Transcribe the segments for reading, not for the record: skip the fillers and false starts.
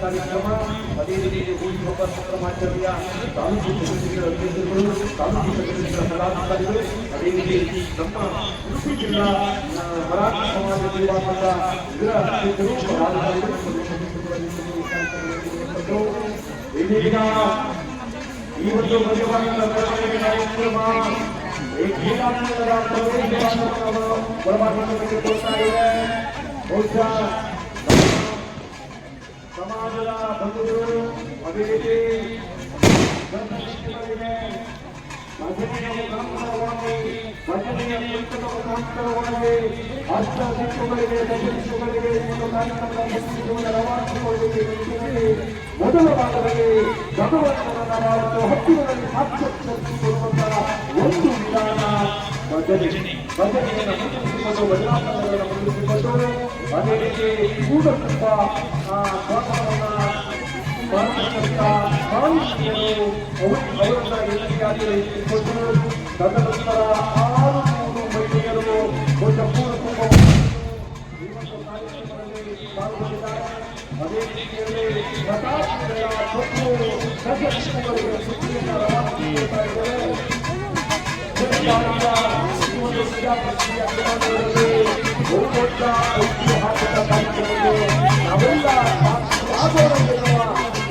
ಕಾರ್ಯಕ್ರಮ ಅದೇ ರೀತಿ ಸಮಾಚಾರ್ಯ ತಾಲೂಕು ಅಧ್ಯಕ್ಷರು ತಾಲೂಕು ಪದಾಧಿಕಾರಿಗಳು ಅದೇ ರೀತಿ ನಮ್ಮ ಉಡುಪಿ ಜಿಲ್ಲಾ ಮರಾಠ ಸಮಾಜ ವಿಭಾಗದ ಇದರ ಅಧ್ಯಕ್ಷರು ಈ ಒಂದು ಕಾರ್ಯಕ್ರಮ ಬಹುಶಃ ಸಮಾಜದ ಬಂಧುಗಳು ಅದೇ ರೀತಿ ಭಜನೆಯ ಮುಖಾಂತರವಾಗಿ ಅಷ್ಟದಿಕ್ಕುಗಳಿಗೆ ದಶದಿಕ್ಕುಗಳಿಗೆ ರವಾನಿಸಿಕೊಳ್ಳುವುದಕ್ಕೆ ಮೊದಲ ಭಾಗದಲ್ಲಿ ಭಗವಂತನ ಹತ್ತಿರದಲ್ಲಿ ಸಾಕ್ಷಾತ್ಕರಿಸಿಕೊಳ್ಳುವಂತಹ ಒಂದು ವಿಧಾನ ಭಜನೆಯನ್ನು ಮುಂದುವರಿಸಿಕೊಂಡು ಭಜನಾಪನಗಳನ್ನು ಮುಂದುವರಿಸಿಕೊಂಡು ಅದೇ ರೀತಿ ಕೂಡಕುಂಬ ಅವರನ್ನ ಎಲ್ಲಿಯಾಗಿ ಇಟ್ಟುಕೊಂಡು ತದನಂತರ 600 ಮಹಿಳೆಯರು ಒಂದು ಕೂಡಕುಂಬವನ್ನು ಈ ಒಂದು ಕಾರ್ಯಕ್ರಮದಲ್ಲಿ ಪಾಲ್ಗೊಂಡಿದ್ದಾರೆ. ಅದೇ ರೀತಿಯಲ್ಲಿ ಪ್ರತಾಪಗಳ ಕಪ್ಪು ಸದಸ್ಯರುಗಳಿಗೆ ಸುದ್ದಿಯನ್ನು ರವಾನಿಸುತ್ತಾ ಇದ್ದಾರೆ. ಬಹುದೊಡ್ಡ ಐತಿಹಾಸಿಕ ಕಾರ್ಯಕ್ರಮಕ್ಕೆ ನಾವೆಲ್ಲ ಆಗೋರಲ್ಲಿರುವ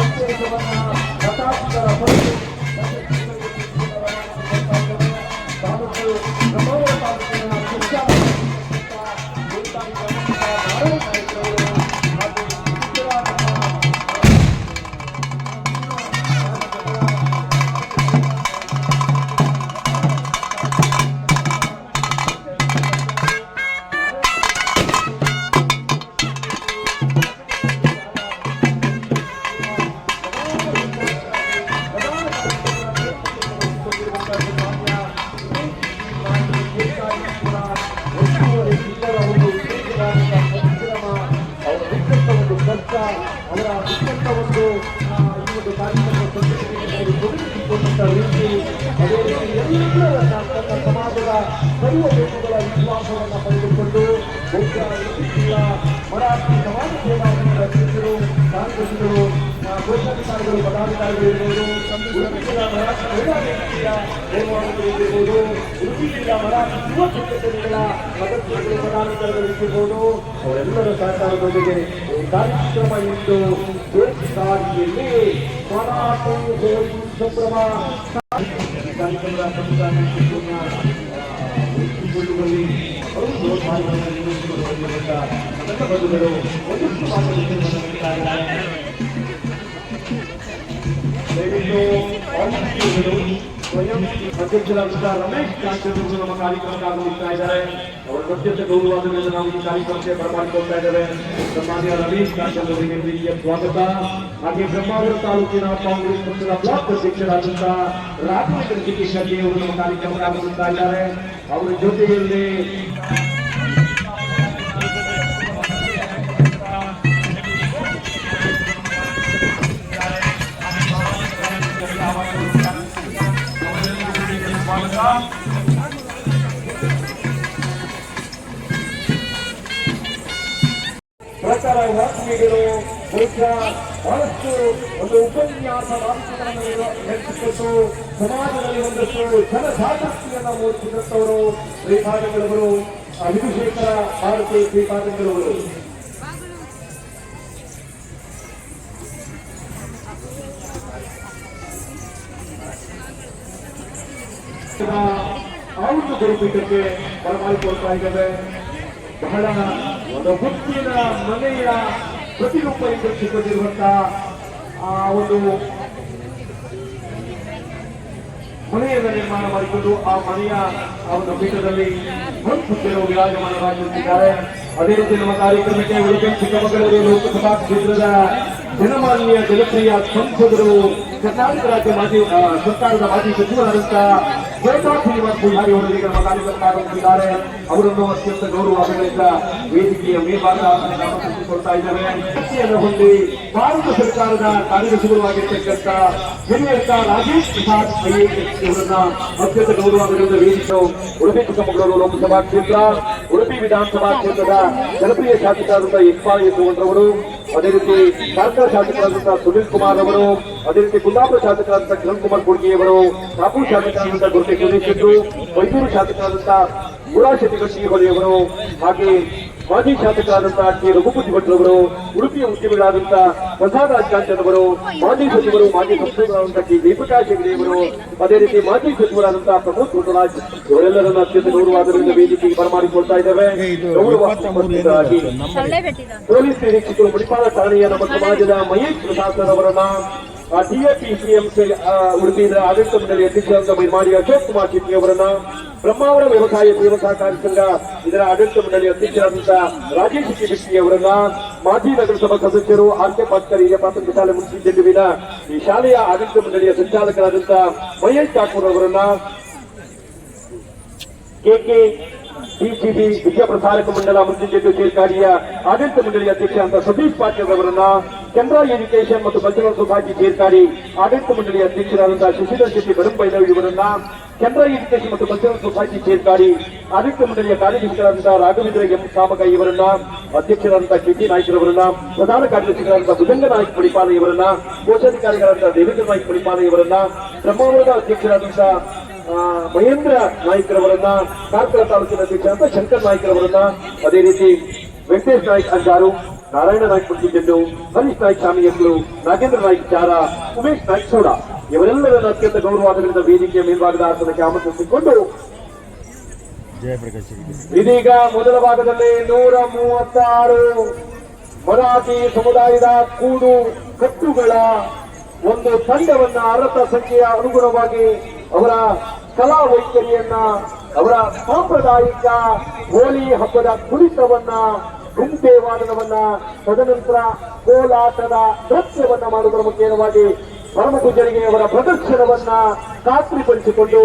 ಉತ್ತೇಜವನ್ನು ಪ್ರತಾಪಗಳ ತಾಲೂಕು ಪ್ರಭಾವ ತಾಲೂಕಿನ ಅವರ ಅತ್ಯಂತ ಒಂದು ಈ ಒಂದು ಕಾರ್ಯಕ್ರಮ ತೊಡಗಿಸಿಕೊಂಡಂಥ ರೀತಿ ಅದೇ ರೀತಿ ಎಲ್ಲರ ಸಮಾಜದ ಸರ್ವ ದೇಶಗಳ ವಿಶ್ವಾಸವನ್ನು ಪಡೆದುಕೊಂಡು ಮರಾಠಿ ಸಮಾಜ ಸೇವಾ ಅಧ್ಯಕ್ಷರು ಕಾರ್ಯದರ್ಶಿಗಳು ಕೋಶಾಧಿಕಾರಿಗಳು ಪದಾಧಿಕಾರಿಗಳು ಇರ್ಬೋದು, ಉಡುಪಿ ಜಿಲ್ಲಾ ಮರಾಠಿ ಮಹಿಳಾ ವೇದಿಕೆಯ ನಿರ್ವಹಣೆಗಳು ಇರ್ಬೋದು, ಉಡುಪಿ ಜಿಲ್ಲಾ ಮರಾಠಿ ಯುವ ಸಂಘಟನೆಗಳ ಸದಸ್ಯರುಗಳು ಪದಾಧಿಕಾರಿಗಳು ಇರ್ಬೋದು, ಅವರೆಲ್ಲರ ಸಹಕಾರದೊಂದಿಗೆ ಕಾರ್ಯಕ್ರಮ ಇಂದು ದೇಶದಾರಿಯಲ್ಲಿ ಮರಾಠಿ ಹೋಳಿ ಸಂಭ್ರಮ ಕಾರ್ಯಕ್ರಮದ ಉಳಿಸಿಕೊಳ್ಳುವಲ್ಲಿ ನನ್ನ ಬಂಧುಗಳು ಒಂದಿಷ್ಟು ಸ್ವಯಂ ಅಧ್ಯಕ್ಷರಾದಂತಹ ರಮೇಶ್ ಕಾಂತೇಂದ್ರ ನಮ್ಮ ಕಾರ್ಯಕ್ರಮಕ್ಕೆ ಆಗಮಿಸ್ತಾ ಇದ್ದಾರೆ. ಅವರ ಅತ್ಯಂತ ಗೌರವವಾದ ನಾವು ಈ ಕಾರ್ಯಕ್ರಮಕ್ಕೆ ಬರಮಾಡಿಕೊಳ್ತಾ ಇದ್ದೇವೆ. ಸನ್ಮಾನ್ಯ ರಮೇಶ್ ಕಾಂತೇಂದ್ರರಿಗೆ ಪ್ರೀತಿಯ ಸ್ವಾಗತ. ಹಾಗೆ ಬ್ರಹ್ಮಾವರ ತಾಲೂಕಿನ ಕಾಂಗ್ರೆಸ್ ಪಕ್ಷದ ಬ್ಲಾಕ್ ಅಧ್ಯಕ್ಷರಾದಂತಹ ರಾಘವೇಂದ್ರ ಜಿಟಿ ಶೆಟ್ಟಿ ಅವರು ನಮ್ಮ ಕಾರ್ಯಕ್ರಮಕ್ಕೆ ಆಗಮಿಸ್ತಾ ಇದ್ದಾರೆ. ಅವರ ಜೊತೆಯಲ್ಲಿ ಪ್ರಚಾರ ವಾಹಿನಿಗಳು ಬಹುಶಃ ಬಹಳಷ್ಟು ಒಂದು ಉಪನ್ಯಾಸ ಮಾಹಿತಿಗಳನ್ನು ಹೆಚ್ಚಿಸಿಕೊಂಡು ಸಮಾಜದಲ್ಲಿ ಒಂದಷ್ಟು ಜನಜಾಗೃತಿಯನ್ನು ಮೂಡಿಸಿದಂತವರು ಶ್ರೀಪಾದಂಗಳವರು, ವಿಧುಶೇಖರ ಭಾರತಿ ಶ್ರೀಪಾದಂಗಳವರು. ಆ ಒಂದು ಗುರುಪೀಠಕ್ಕೆ ಬರಮಾಡಿಕೊಳ್ತಾ ಇದ್ದೇವೆ. ಬಹಳ ಒಂದು ಮುತ್ತಿನ ಮನೆಯ ಪ್ರತಿರೂಪ ಎದುರಿಸಿಕೊಂಡಿರುವಂತಹ ಆ ಒಂದು ಮನೆಯನ್ನು ನಿರ್ಮಾಣ ಮಾಡಿಕೊಂಡು ಆ ಮನೆಯ ಆ ಒಂದು ಪೀಠದಲ್ಲಿ ಭಕ್ತರು ವಿರಾಜಮಾನರಾಗಿರುತ್ತಿದ್ದಾರೆ. ಅದೇ ರೀತಿ ನಮ್ಮ ಕಾರ್ಯಕ್ರಮಕ್ಕೆ ಉಡುಪಿ ಚಿಕ್ಕಮಗಳೂರು ಲೋಕಸಭಾ ಕ್ಷೇತ್ರದ ಜನಮಾನ್ಯ ಜನಪ್ರಿಯ ಸಂಸದರು, ಕರ್ನಾಟಕ ರಾಜ್ಯ ಮಾಜಿ ಸರ್ಕಾರದ ಮಾಜಿ ಸಚಿವರಾದಂತಹ ಜಯತಾ ಶ್ರೀನಿವಾಸ್ ಪೂಜಾರಿ ಅವರಿಗೆ ನಮ್ಮ ಕಾರ್ಯಕ್ರಮಕ್ಕೆ ಆಗಮಿಸಿದ್ದಾರೆ. ಅವರನ್ನು ಅತ್ಯಂತ ಗೌರವದಿಂದ ವೇದಿಕೆಯ ಮೇಲ್ಭಾಗ ಆಮಂತ್ರಿಸಿಕೊಳ್ತಾ ಇದ್ದಾರೆ. ಶಕ್ತಿಯನ್ನು ಹೊಂದಿ ಭಾರತ ಸರ್ಕಾರದ ಕಾರ್ಯದರ್ಶಿಗಳು ಆಗಿರ್ತಕ್ಕಂಥ ಹಿರಿಯರ್ತ ರಾಜೇಶ್ ಪ್ರಸಾದ್ ಐಎಎಸ್ ಅವರನ್ನ ಅತ್ಯಂತ ಗೌರವದಿಂದ ವೇದಿಕೆ ಉಡುಪಿ ಚಿಕ್ಕಮಗಳೂರು ಲೋಕಸಭಾ ಕ್ಷೇತ್ರ ಉಡುಪಿ ವಿಧಾನಸಭಾ ಕ್ಷೇತ್ರದ ಜನಪ್ರಿಯ ಶಾಸಕರಾದಂತಹ ಇಕ್ಬಾಲ್ ಯಶವಂತರವರು, ಅದೇ ರೀತಿ ಕಾರ್ಕಳ ಶಾಸಕರಾದಂತಹ ಸುನೀಲ್ ಕುಮಾರ್ ಅವರು, ಅದೇ ರೀತಿ ಕುಂದಾಪುರ ಶಾಸಕರಾದಂತಹ ಕಿರಣ್ ಕುಮಾರ್ ಕೊಡ್ಗಿಯವರು, ಕಾಪೂರ್ ಶಾಸಕರಾದಂತಹ ಗುರುತೆ ಸುರೇಶ್ ಶೆಟ್ಟು, ಮೈಸೂರು ಶಾಸಕರಾದಂತಹ ಮುರಾ ಶೆಟ್ಟಿಗಟ್ಟಿ ಹೊಳೆಯವರು, ಹಾಗೆ ಮಾಜಿ ಶಾಸಕರಾದಂತಹ ಕೆ ರಘುಪತಿ ಭಟ್ರವರು, ಉಡುಪಿಯ ಉದ್ಯಮಿಗಳಾದಂತಹ ಪ್ರಸಾದ್ ರಾಜಕಾಂಚನ್ ಅವರು, ಮಾಜಿ ಸಚಿವರು ಮಾಜಿ ಸಂಸದರಾದಂತಹ ಕೆ ಜಯಪ್ರಕಾಶ್ ಹೆಗಡೆಯವರು, ಅದೇ ರೀತಿ ಮಾಜಿ ಸಚಿವರಾದಂತಹ ಪ್ರಮೋದ್ ಗುರುರಾಜ್ ಇವರೆಲ್ಲರನ್ನು ಅತ್ಯಂತ ಗೌರವಾದರಿಂದ ವೇದಿಕೆಗೆ ಬರಮಾಡಿಕೊಳ್ತಾ ಇದ್ದೇವೆ. ಪೊಲೀಸ್ ನಿರೀಕ್ಷಕರು ಮಣಿಪಾಲ ಠಾಣೆಯ ನಮ್ಮ ಸಮಾಜದ ಮಹೇಶ್ ಪ್ರಸಾದ್ ಅವರನ್ನ ಟಿಎಪಿಸಿಎಂಸಿ ಉಡುಪಿ ಇದರ ಆಡಳಿತ ಮಂಡಳಿ ಅಧ್ಯಕ್ಷರಾದ ಮೈಮಾಡಿ ಅಶೋಕ್ ಕುಮಾರ್ ಚಿಟ್ಟಿ ಅವರನ್ನ, ಬ್ರಹ್ಮಾವರ ವ್ಯವಸಾಯ ಸೇವಾ ಸಹಕಾರಿ ಸಂಘ ಇದರ ಆಡಳಿತ ಮಂಡಳಿ ಅಧ್ಯಕ್ಷರಾದಂತಹ ರಾಜೇಶ್ ಕಿಬಿಟ್ಟಿ ಅವರನ್ನ, ಮಾಜಿ ನಗರಸಭಾ ಸದಸ್ಯರು ಆರ್ ಕೆ ಪಾಟ್ಕರ್ ಹಿರಿಯ ಪ್ರಾಥಮಿಕ ಶಾಲೆ ಮುನ್ಸಿಪಾಲಿಟಿಯ ಈ ಶಾಲೆಯ ಆಡಳಿತ ಮಂಡಳಿಯ ಸಂಚಾಲಕರಾದಂತಹ ಮಹೇಶ್ ಠಾಕೂರ್ ಅವರನ್ನ, ಕೆಕೆ ಡಿಸಿಬಿ ವಿದ್ಯಾಪ್ರಸಾರಕ ಮಂಡಲ ಮುನ್ಸಿಪಾಲಿಟಿ ಸೇರ್ಕಾರಿಯ ಆಡಳಿತ ಮಂಡಳಿ ಅಧ್ಯಕ್ಷ ಅಂತ ಸತೀಶ್ ಪಾಟೀಲ್ ಅವರನ್ನ, ಕೆನರಾ ಎಜುಕೇಷನ್ ಮತ್ತು ಕಲ್ಚರಲ್ ಸೊಸೈಟಿ ಸೇರ್ಕಾರಿ ಆಡಳಿತ ಮಂಡಳಿ ಅಧ್ಯಕ್ಷರಾದಂತಹ ಶಶಿಧರ್ ಶೆಟ್ಟಿ ಬರಂಬೈಲವ್ ಇವರನ್ನ, ಕೆನರಾ ಎಜುಕೇಷನ್ ಮತ್ತು ಕಲ್ಚರಲ್ ಸೊಸೈಟಿ ಸೇರ್ಕಾರಿ ಆಡಳಿತ ಮಂಡಳಿಯ ಕಾರ್ಯಾಧ್ಯಕ್ಷರಾದಂತಹ ರಾಘವೇಂದ್ರ ಎಂ ಕಾಮಕ ಇವರನ್ನ, ಅಧ್ಯಕ್ಷರಾದಂತಹ ಕೆಟಿ ನಾಯ್ಕರವರನ್ನ, ಪ್ರಧಾನ ಕಾರ್ಯದರ್ಶಿಗಳಾದಂತಹ ಭುಜಂಗ ನಾಯ್ಕ ಮಣಿಪಾಲ ಇವರನ್ನ, ಕೋಶಾಧಿಕಾರಿಗಳಾದಂತಹ ದೇವೇಂದ್ರ ನಾಯ್ಕ ಮಣಿಪಾಲ ಇವರನ್ನ, ಬ್ರಹ್ಮಾವರದ ಅಧ್ಯಕ್ಷರಾದಂತಹ ಮಹೇಂದ್ರ ನಾಯ್ಕರವರನ್ನ, ಕಾರ್ಕಳ ತಾಲೂಕಿನ ಅಧ್ಯಕ್ಷರಾದ ಶಂಕರ್ ನಾಯ್ಕರವರನ್ನ, ಅದೇ ರೀತಿ ವೆಂಕಟೇಶ್ ನಾಯ್ಕ ಅಂಜಾರು, ನಾರಾಯಣ ನಾಯ್ಕ ಮುಟ್ಟಿಗೆಂಡು, ಹರೀಶ್ ನಾಯ್ಕ ಶಾಮಿಯಕ್ಕಳು, ನಾಗೇಂದ್ರ ನಾಯ್ಕ ಚಾರ, ಉಮೇಶ್ ನಾಯ್ಕ ಸೋಡ ಇವರೆಲ್ಲರನ್ನು ಅತ್ಯಂತ ಗೌರವಾದಗಳಿಂದ ವೇದಿಕೆಯ ಮೇಲ್ಭಾಗದ ಆಸನಕ್ಕೆ ಆಮಂತ್ರಿಸಿಕೊಂಡು ಇದೀಗ ಮೊದಲ ಭಾಗದಲ್ಲಿ 136 ಮರಾಠಿ ಸಮುದಾಯದ ಕೂಡು ಕಟ್ಟುಗಳ ಒಂದು ತಂಡವನ್ನ ಅರ್ಹತಾ ಸಂಖ್ಯೆಯ ಅನುಗುಣವಾಗಿ ಅವರ ಕಲಾ ವೈಖರಿಯನ್ನ, ಅವರ ಸಾಂಪ್ರದಾಯಿಕ ಹೋಳಿ ಹಬ್ಬದ ಕುಣಿತವನ್ನ, ಗುಂಪೆ ವಾದನವನ್ನ, ತದನಂತರ ಕೋಲಾಟದ ನೃತ್ಯವನ್ನ ಮಾಡುವುದರ ಮುಖೇನವಾಗಿ ಪರಮಪೂಜ್ಯರಿಗೆ ಅವರ ಪ್ರದರ್ಶನವನ್ನ ಖಾತ್ರಿಪಡಿಸಿಕೊಂಡು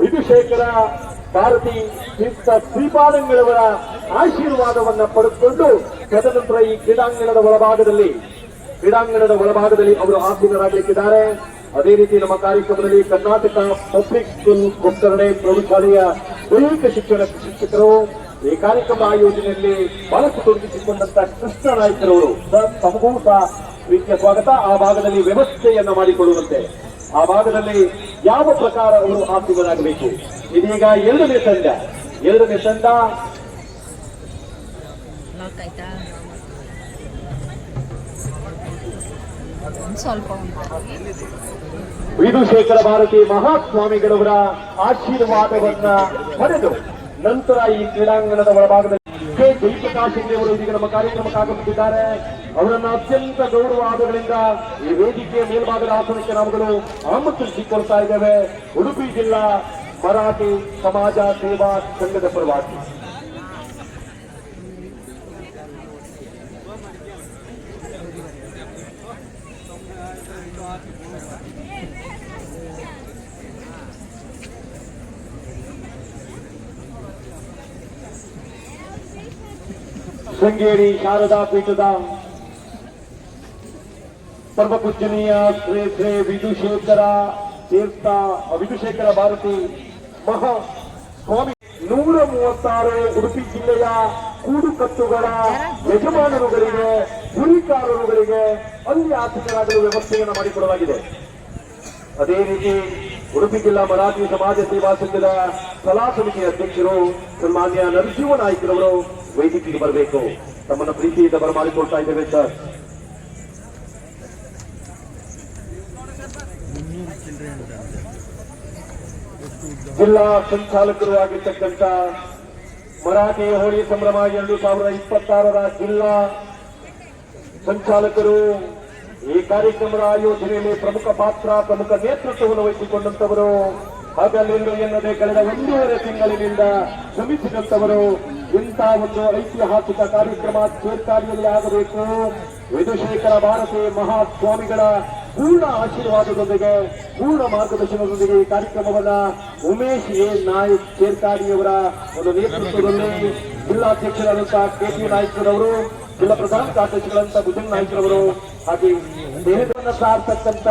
ವಿಧುಶೇಖರ ಭಾರತಿ ತೀರ್ಥ ಶ್ರೀಪಾದಂಗಳವರ ಆಶೀರ್ವಾದವನ್ನ ಪಡೆದುಕೊಂಡು ತದನಂತರ ಈ ಕ್ರೀಡಾಂಗಣದ ಒಳಭಾಗದಲ್ಲಿ ಅವರು ಆಸೀನರಾಗಲಿಕ್ಕಿದ್ದಾರೆ. ಅದೇ ರೀತಿ ನಮ್ಮ ಕಾರ್ಯಕ್ರಮದಲ್ಲಿ ಕರ್ನಾಟಕ ಪಬ್ಲಿಕ್ ಸ್ಕೂಲ್ ಕೊಕ್ಕರಣೆ ಪ್ರೌಢಶಾಲೆಯ ದೈಹಿಕ ಶಿಕ್ಷಕರು ಈ ಕಾರ್ಯಕ್ರಮ ಆಯೋಜನೆಯಲ್ಲಿ ಬಹಳಷ್ಟು ತೊಡಗಿಸಿಕೊಂಡಂತಹ ಕೃಷ್ಣ ನಾಯ್ಕರವರು ತಮಗೂ ಸಹ ರೀತಿಯ ಸ್ವಾಗತ. ಆ ಭಾಗದಲ್ಲಿ ವ್ಯವಸ್ಥೆಯನ್ನ ಮಾಡಿಕೊಳ್ಳುವಂತೆ ಆ ಭಾಗದಲ್ಲಿ ಯಾವ ಪ್ರಕಾರ ಅವರು ಆಸೀನರಾಗಬೇಕು. ಇದೀಗ ಎರಡನೇ ತಂಡ ವಿಧುಶೇಖರ ಭಾರತಿ ಮಹಾಸ್ವಾಮಿಗಳವರ ಆಶೀರ್ವಾದವನ್ನ ಪಡೆದು ನಂತರ ಈ ಕ್ರೀಡಾಂಗಣದ ಒಳಭಾಗದಲ್ಲಿ ಕೆ ಜಯಪ್ರಕಾಶ್ ಅವರು ಇದೀಗ ನಮ್ಮ ಕಾರ್ಯಕ್ರಮಕ್ಕೆ ಆಗಮಿಸಿದ್ದಾರೆ. ಅವರನ್ನು ಅತ್ಯಂತ ಗೌರವಾದಗಳಿಂದ ಈ ವೇದಿಕೆಯ ಮೇಲ್ಭಾಗದ ಆಸನಕ್ಕೆ ನಾವುಗಳು ಆಮಂತ್ರಿಸಿಕೊಳ್ತಾ ಇದ್ದೇವೆ. ಉಡುಪಿ ಜಿಲ್ಲಾ ಮರಾಠಿ ಸಮಾಜ ಸೇವಾ ಸಂಘದ ಪರವಾಗಿ ಶೃಂಗೇರಿ ಶಾರದಾ ಪೀಠದ ಪರಮಪೂಜ್ಯನೀಯ ಶ್ರೀ ಶ್ರೀ ವಿಧುಶೇಖರ ಭಾರತಿ ಮಹಾ ಸ್ವಾಮಿ 136 ಉಡುಪಿ ಜಿಲ್ಲೆಯ ಕೂಡುಕಟ್ಟುಗಳ ಯಜಮಾನರುಗಳಿಗೆ, ಗುರಿಕಾರರುಗಳಿಗೆ ಅಲ್ಲಿ ಆಸೀನರಾಗಲು ವ್ಯವಸ್ಥೆಯನ್ನು ಮಾಡಿಕೊಡಲಾಗಿದೆ. ಅದೇ ರೀತಿ ಉಡುಪಿ ಜಿಲ್ಲಾ ಮರಾಠಿ ಸಮಾಜ ಸೇವಾ ಸಂಘದ ಸಲಹಾ ಸಮಿತಿಯ ಅಧ್ಯಕ್ಷರು ಸನ್ಮಾನ್ಯ ನರಸಿಂಹ ನಾಯ್ಕರವರು ವೇದಿಕೆಗೆ ಬರಬೇಕು. ತಮ್ಮನ್ನು ಪ್ರೀತಿಯಿಂದ ಬರಮಾಡಿಕೊಳ್ತಾ ಇದ್ದೇವೆ ಸರ್. ಜಿಲ್ಲಾ ಸಂಚಾಲಕರು ಆಗಿರ್ತಕ್ಕಂಥ ಮರಾಠಿ ಹೋಳಿ ಸಂಭ್ರಮ 2026ರ ಜಿಲ್ಲಾ ಸಂಚಾಲಕರು ಈ ಕಾರ್ಯಕ್ರಮದ ಆಯೋಜನೆಯಲ್ಲಿ ಪ್ರಮುಖ ನೇತೃತ್ವವನ್ನು ವಹಿಸಿಕೊಂಡಂತವರು, ಹಗಲಿರುಳು ಎನ್ನದೆ ಕಳೆದ 1.5 ತಿಂಗಳಿನಿಂದ ಶ್ರಮಿಸಿದಂತವರು. ಇಂತಹ ಒಂದು ಐತಿಹಾಸಿಕ ಕಾರ್ಯಕ್ರಮ ಸೇರ್ಕಾರಿಯಲ್ಲಿ ಆಗಬೇಕು. ವಿಧುಶೇಖರ ಭಾರತಿ ಮಹಾಸ್ವಾಮಿಗಳ ಪೂರ್ಣ ಆಶೀರ್ವಾದದೊಂದಿಗೆ, ಪೂರ್ಣ ಮಾರ್ಗದರ್ಶನದೊಂದಿಗೆ ಈ ಕಾರ್ಯಕ್ರಮವನ್ನ ಉಮೇಶ್ ಎ ನಾಯ್ಕ್ ಸೇರ್ಕಾರಿಯವರ ಒಂದು ನೇತೃತ್ವದಲ್ಲಿ ಜಿಲ್ಲಾಧ್ಯಕ್ಷರಾದಂತಹ ಕೆಟಿ ನಾಯ್ಕರವರು, ಜಿಲ್ಲಾ ಪ್ರಧಾನ ಕಾರ್ಯದರ್ಶಿಗಳಂತ ಭುಜಂಗ ನಾಯ್ಕರವರು, ಹಾಗೆ ದೇಹವನ್ನು ಸಾರ್ತಕ್ಕಂಥ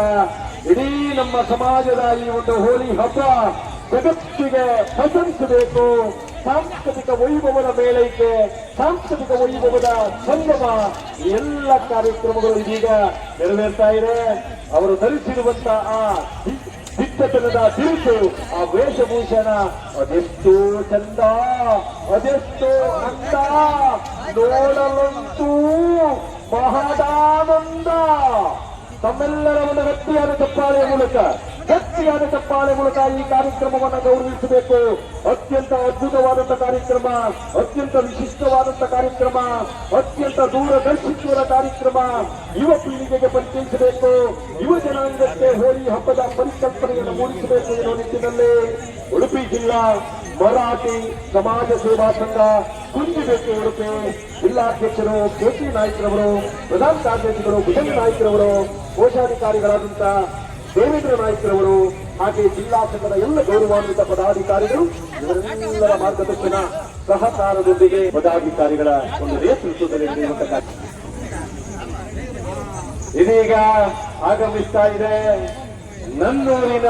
ಇಡೀ ನಮ್ಮ ಸಮಾಜದ ಈ ಒಂದು ಹೋಳಿ ಹಬ್ಬ ಜಗತ್ತಿಗೆ ಪಸರಿಸಬೇಕು. ಸಾಂಸ್ಕೃತಿಕ ವೈಭವದ ಮೇಳೈಕೆ, ಸಾಂಸ್ಕೃತಿಕ ವೈಭವದ ಸಂಗಮ, ಎಲ್ಲ ಕಾರ್ಯಕ್ರಮಗಳು ಇದೀಗ ನೆರವೇರ್ತಾ ಇದೆ. ಅವರು ಧರಿಸಿರುವಂತಹ ಆ ದಿಟ್ಟತನದ ದಿರಿಸು, ಆ ವೇಷಭೂಷಣ ಅದೆಷ್ಟೋ ಚಂದ, ಅದೆಷ್ಟೋ ಅಂದ, ನೋಡಲಂತೂ ಮಹದಾನಂದ. ತಮ್ಮೆಲ್ಲರ ಒಂದು ಗಟ್ಟಿಯಾದ ಚಪ್ಪಾಳೆಯ ಮೂಲಕ ಈ ಕಾರ್ಯಕ್ರಮವನ್ನು ಗೌರವಿಸಬೇಕು. ಅತ್ಯಂತ ಅದ್ಭುತವಾದಂತಹ ಕಾರ್ಯಕ್ರಮ, ಅತ್ಯಂತ ವಿಶಿಷ್ಟವಾದಂತಹ ಕಾರ್ಯಕ್ರಮ, ಅತ್ಯಂತ ದೂರದರ್ಶಿತ್ವದ ಕಾರ್ಯಕ್ರಮ ಯುವ ಪೀಳಿಗೆಗೆ ಪರಿಚಯಿಸಬೇಕು. ಯುವ ಜನಾಂಗಕ್ಕೆ ಹೋಳಿ ಹಬ್ಬದ ಪರಿಕಲ್ಪನೆಯನ್ನು ಮೂಡಿಸಬೇಕು ಎನ್ನುವ ನಿಟ್ಟಿನಲ್ಲಿ ಉಡುಪಿ ಜಿಲ್ಲಾ ಮರಾಠಿ ಸಮಾಜ ಸೇವಾ ಸಂಘ ಕುಂಜಿಬೇಕೆ ಉಡುಪಿ ಜಿಲ್ಲಾಧ್ಯಕ್ಷರು ಕೆಸಿ ನಾಯ್ಕರವರು, ಪ್ರಧಾನ ಕಾರ್ಯದರ್ಶಿಗಳು ಭುಜಂಗ ನಾಯ್ಕರವರು, ಕೋಶಾಧಿಕಾರಿಗಳಾದಂತಹ ದೇವೇಂದ್ರ ನಾಯ್ಕರವರು, ಹಾಗೆ ಜಿಲ್ಲಾ ಸಂಘದ ಎಲ್ಲ ಗೌರವಾನ್ವಿತ ಪದಾಧಿಕಾರಿಗಳು ಇವರೆಲ್ಲರ ಮಾರ್ಗದರ್ಶನ ಸಹಕಾರದೊಂದಿಗೆ ಪದಾಧಿಕಾರಿಗಳ ಒಂದು ನೇತೃತ್ವದಲ್ಲಿ ನಡೆಯುವಂತಹ ಇದೀಗ ಆಗಮಿಸ್ತಾ ಇದೆ. ನಮ್ಮೂರಿನ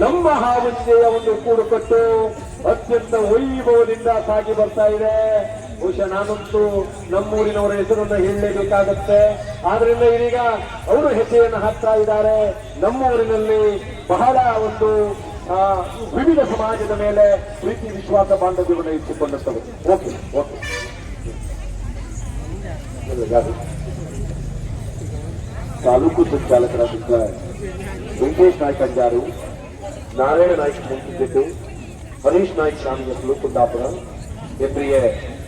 ನಮ್ಮ ಹಾವಂಜೆಯ ಒಂದು ಕೂಡುಕಟ್ಟು ಅತ್ಯಂತ ವೈಭವದಿಂದ ಸಾಗಿ ಬರ್ತಾ ಇದೆ. ಬಹುಶಃ ನಾನಂತೂ ನಮ್ಮೂರಿನವರ ಹೆಸರನ್ನು ಹೇಳಲೇಬೇಕಾಗತ್ತೆ. ಆದ್ರಿಂದ ಇದೀಗ ಅವರು ಹೆಜ್ಜೆಯನ್ನು ಹಾಕ್ತಾ ಇದ್ದಾರೆ. ನಮ್ಮೂರಿನಲ್ಲಿ ಬಹಳ ಒಂದು ವಿವಿಧ ಸಮಾಜದ ಮೇಲೆ ಪ್ರೀತಿ ವಿಶ್ವಾಸ ಬಾಂಧವ್ಯವನ್ನು ಇಟ್ಟುಕೊಂಡಂತವು. ಓಕೆ ತಾಲೂಕು ಸಂಚಾಲಕರಾದಂಥ ವೆಂಕಟೇಶ್ ನಾಯ್ಕ ಅಂಜಾರು, ನಾರಾಯಣ ನಾಯ್ಕ ಮುಂಚಿದ್ದೇತು, ಹರೀಶ್ ನಾಯ್ಕ ಶಾಮಿಯಸ್ಲು ಕುಂದಾಪುರ, ಎಪ್ರಿಯ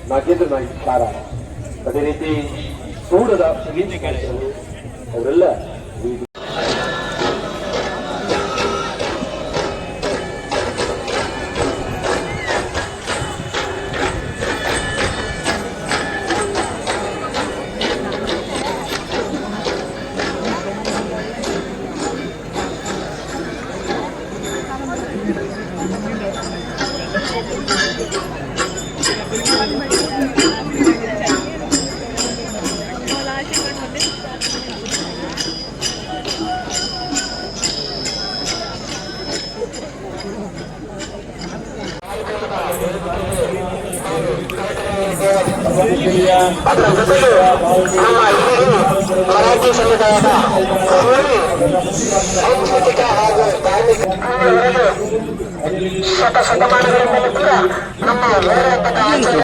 ನಾಗೇಂದ್ರ ನಾಯ್ಕ ಕಾರ, ಅದೇ ರೀತಿ ಸೂಡದ ಅವರೆಲ್ಲ ಅದರ ಜೊತೆಗೆ ನಮ್ಮ ಮರಾಠಿ ಸಮುದಾಯದ ಸಾಂಸ್ಕೃತಿಕ ಹಾಗೂ ಧಾರ್ಮಿಕ ಶತಮಾನಗಳಿಂದಲೂ ಕೂಡ ನಮ್ಮ ಹೋರಾಟದ ಆಚರಣೆ